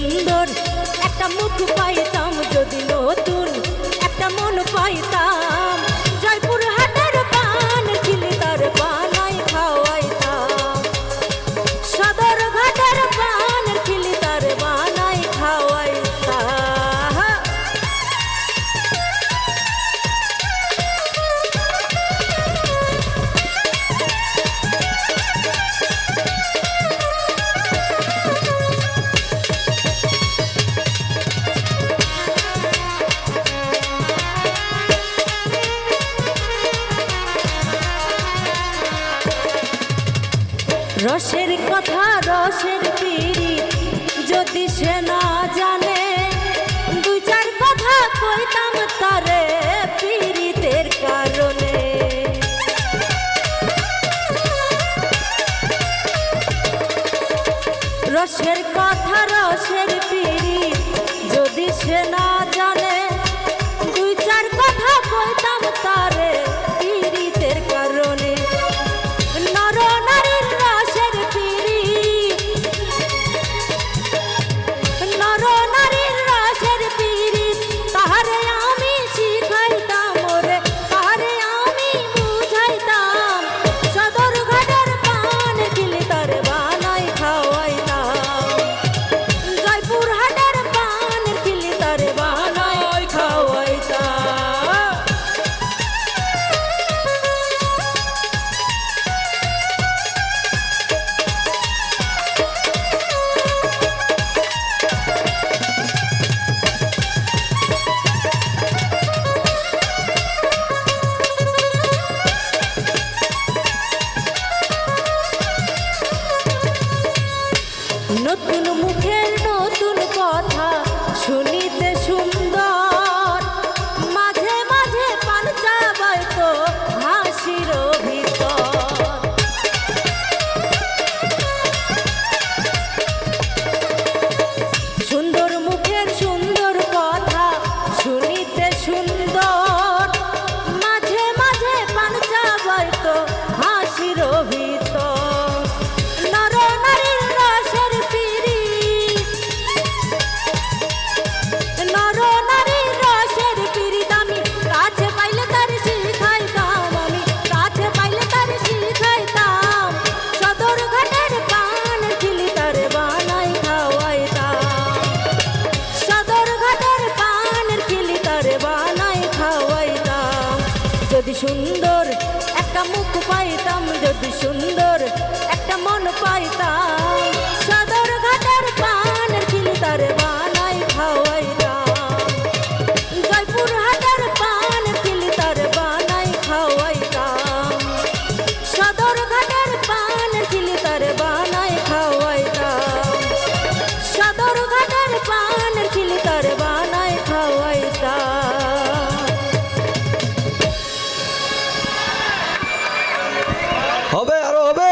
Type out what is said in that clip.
সুন্দর একটা মুখ পাইতাম, যদি নতুন একটা মন পাইতাম, জয়পুর হাটের পান খিলি তার বানাই খাওয়াইতাম, সদর ঘাটের পান খিলি তার বানাই খাওয়াইতাম। রসের কথা রসের পীড়িত যদি সে না জানে, দুই চার কথা কইতাম তারে পীড়িতের কারণে। রসের কথা রসের পীড়িত যদি সে না জানে, দুই চার কথা কইতাম তারে পীড়িতের কারণে। নর নারীর রসের পীড়িত, নর নারীর রসের পীড়িত তাহারে আমি শিখাইতাম, ওরে তাহারে আমি বুঝাইতাম, সদর ঘাটের পান খিলি তারে বানাই খাওয়াইতাম, জয়পুর হাটের পান খিলি তারে বানাই খাওয়াইতাম। নতুন মুখের নতুন কথা শুনিতে সুন্দর, মাঝে মাঝে পান চাবাইতো হাসির ভিতর। সুন্দর মুখের সুন্দর কথা শুনিতে সুন্দর, মাঝে মাঝে পান চাবাইতো হাসির ভিতর। নর নারীর রসের পীড়িত, নর নারীর রসের পীড়িত আমি কাছে পাইলে তার শিখাইতাম, আমি কাছে পাইলে তার শিখাইতাম, সদর ঘাটের পান খিলি তার বানাই খাওয়াইতাম, সদর ঘাটের পান খিলি তার বানাই খাওয়াইতাম। যদি সুন্দর একটা মুখ পাইতাম, যদি সুন্দর একটা মন পাইতাম, সদর ঘাটের পান খিলি তার বানাই খাওয়াইতাম, জয়পুর হাটের পান খিলি তার বানাই খাওয়াইতাম, সদর ঘাটের পান খিলি তার বানাই খাওয়াইতাম, সদর ঘাটের পান খিলি তার বানাই খাওয়াইতাম। হবে আরো হবে।